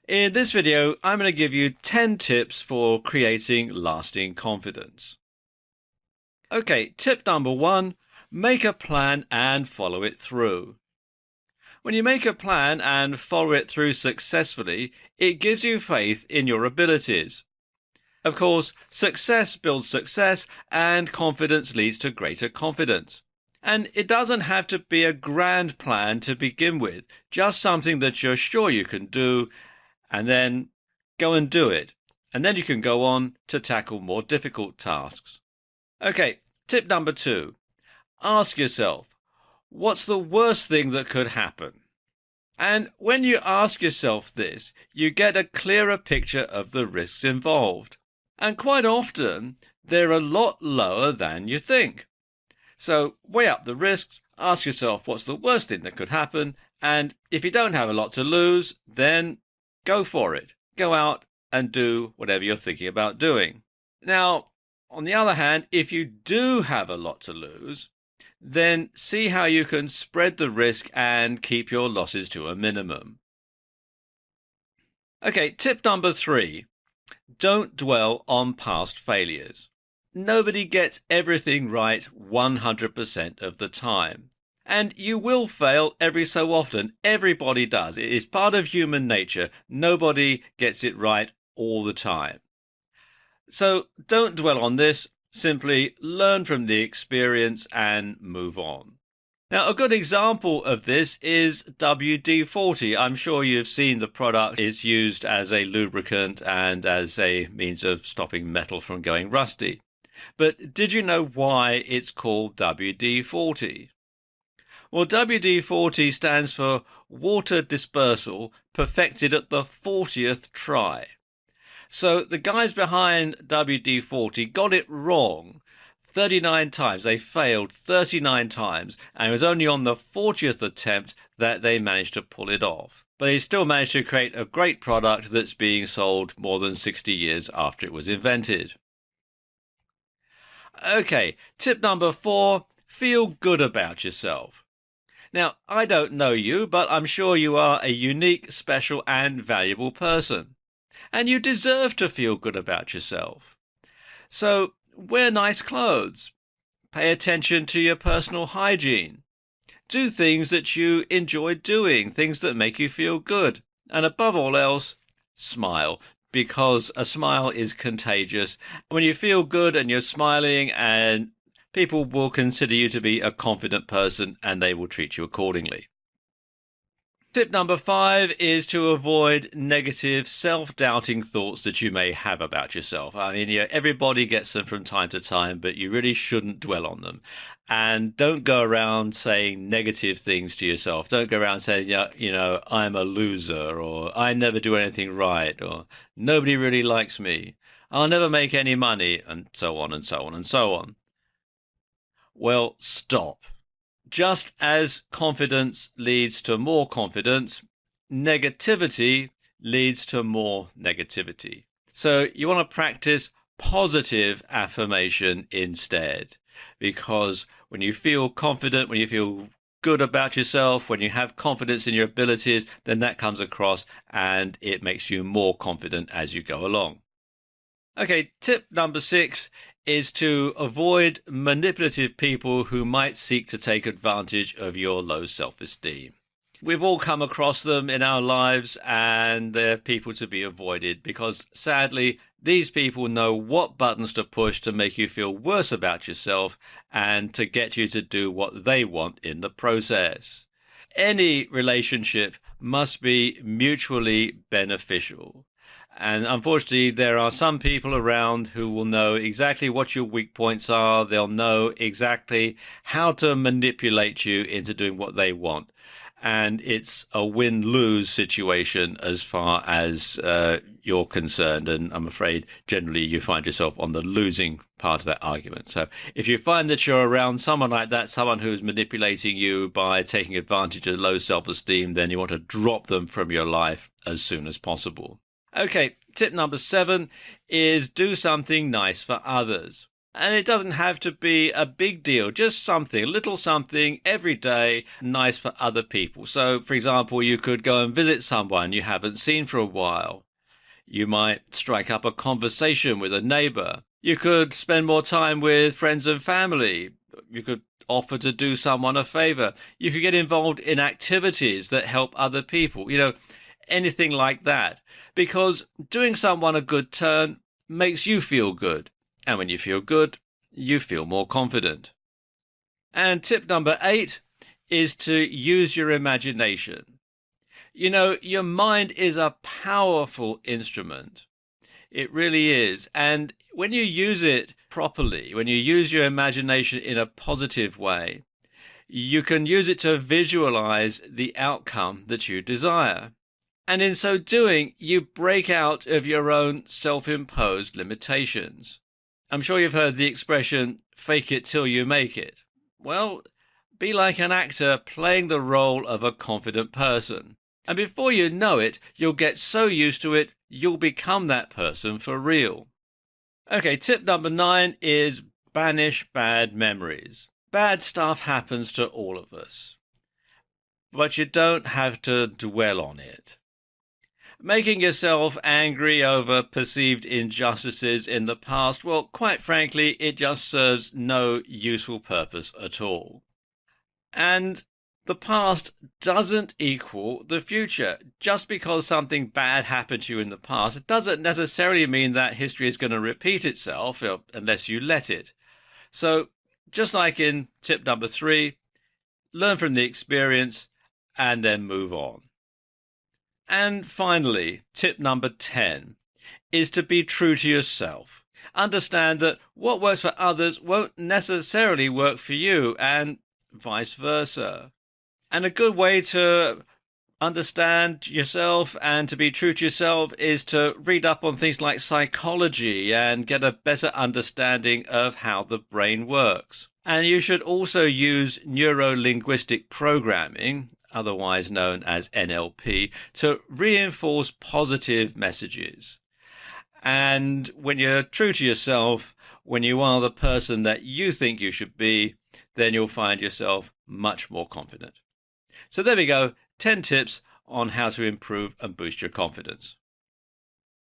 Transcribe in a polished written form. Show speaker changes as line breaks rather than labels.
In this video, I'm going to give you 10 tips for creating lasting confidence. Okay, tip number 1, make a plan and follow it through. When you make a plan and follow it through successfully, it gives you faith in your abilities. Of course, success builds success and confidence leads to greater confidence. And it doesn't have to be a grand plan to begin with, just something that you're sure you can do, and then go and do it. And then you can go on to tackle more difficult tasks. Okay, tip number 2. Ask yourself, what's the worst thing that could happen? And when you ask yourself this, you get a clearer picture of the risks involved. And quite often, they're a lot lower than you think. So weigh up the risks, ask yourself what's the worst thing that could happen, and if you don't have a lot to lose, then go for it. Go out and do whatever you're thinking about doing. Now, on the other hand, if you do have a lot to lose, then see how you can spread the risk and keep your losses to a minimum. Okay, tip number 3. Don't dwell on past failures. Nobody gets everything right 100% of the time. And you will fail every so often. Everybody does. It is part of human nature. Nobody gets it right all the time. So don't dwell on this. Simply learn from the experience and move on. Now, a good example of this is WD-40. I'm sure you've seen the product. It's used as a lubricant and as a means of stopping metal from going rusty. But did you know why it's called WD-40? Well, WD-40 stands for water dispersal perfected at the 40th try. So the guys behind WD-40 got it wrong 39 times. They failed 39 times, and it was only on the 40th attempt that they managed to pull it off. But they still managed to create a great product that's being sold more than 60 years after it was invented. Okay, tip number 4, feel good about yourself. Now, I don't know you, but I'm sure you are a unique, special, and valuable person. And you deserve to feel good about yourself. So, wear nice clothes. Pay attention to your personal hygiene. Do things that you enjoy doing, things that make you feel good. And above all else, smile, because a smile is contagious. When you feel good and you're smiling, and people will consider you to be a confident person and they will treat you accordingly. Tip number 5 is to avoid negative, self-doubting thoughts that you may have about yourself. I mean, everybody gets them from time to time, but you really shouldn't dwell on them. And don't go around saying negative things to yourself. Don't go around saying, I'm a loser, or I never do anything right, or nobody really likes me. I'll never make any money, and so on and so on and so on. Well, stop. Just as confidence leads to more confidence, negativity leads to more negativity. So you want to practice positive affirmation instead, because when you feel confident, when you feel good about yourself, when you have confidence in your abilities, then that comes across and it makes you more confident as you go along. Okay, tip number 6 is to avoid manipulative people who might seek to take advantage of your low self-esteem. We've all come across them in our lives, and they're people to be avoided because, sadly, these people know what buttons to push to make you feel worse about yourself and to get you to do what they want in the process. Any relationship must be mutually beneficial. And unfortunately, there are some people around who will know exactly what your weak points are. They'll know exactly how to manipulate you into doing what they want. And it's a win-lose situation as far as you're concerned. And I'm afraid generally you find yourself on the losing part of that argument. So if you find that you're around someone like that, someone who's manipulating you by taking advantage of low self-esteem, then you want to drop them from your life as soon as possible. Okay, tip number 7 is do something nice for others. And it doesn't have to be a big deal, just something, a little something every day, nice for other people. So, for example, you could go and visit someone you haven't seen for a while. You might strike up a conversation with a neighbor. You could spend more time with friends and family. You could offer to do someone a favor. You could get involved in activities that help other people, anything like that. Because doing someone a good turn makes you feel good. And when you feel good, you feel more confident. And tip number 8 is to use your imagination. Your mind is a powerful instrument. It really is. And when you use it properly, when you use your imagination in a positive way, you can use it to visualize the outcome that you desire. And in so doing, you break out of your own self-imposed limitations. I'm sure you've heard the expression, fake it till you make it. Well, be like an actor playing the role of a confident person. And before you know it, you'll get so used to it, you'll become that person for real. Okay, tip number 9 is banish bad memories. Bad stuff happens to all of us, but you don't have to dwell on it. Making yourself angry over perceived injustices in the past, well, quite frankly, it just serves no useful purpose at all. And the past doesn't equal the future. Just because something bad happened to you in the past, it doesn't necessarily mean that history is going to repeat itself unless you let it. So, just like in tip number 3, learn from the experience and then move on. And finally, tip number 10 is to be true to yourself. Understand that what works for others won't necessarily work for you, and vice versa. And a good way to understand yourself and to be true to yourself is to read up on things like psychology and get a better understanding of how the brain works. And you should also use neuro-linguistic programming, otherwise known as NLP, to reinforce positive messages. And when you're true to yourself, when you are the person that you think you should be, then you'll find yourself much more confident. So there we go, 10 tips on how to improve and boost your confidence.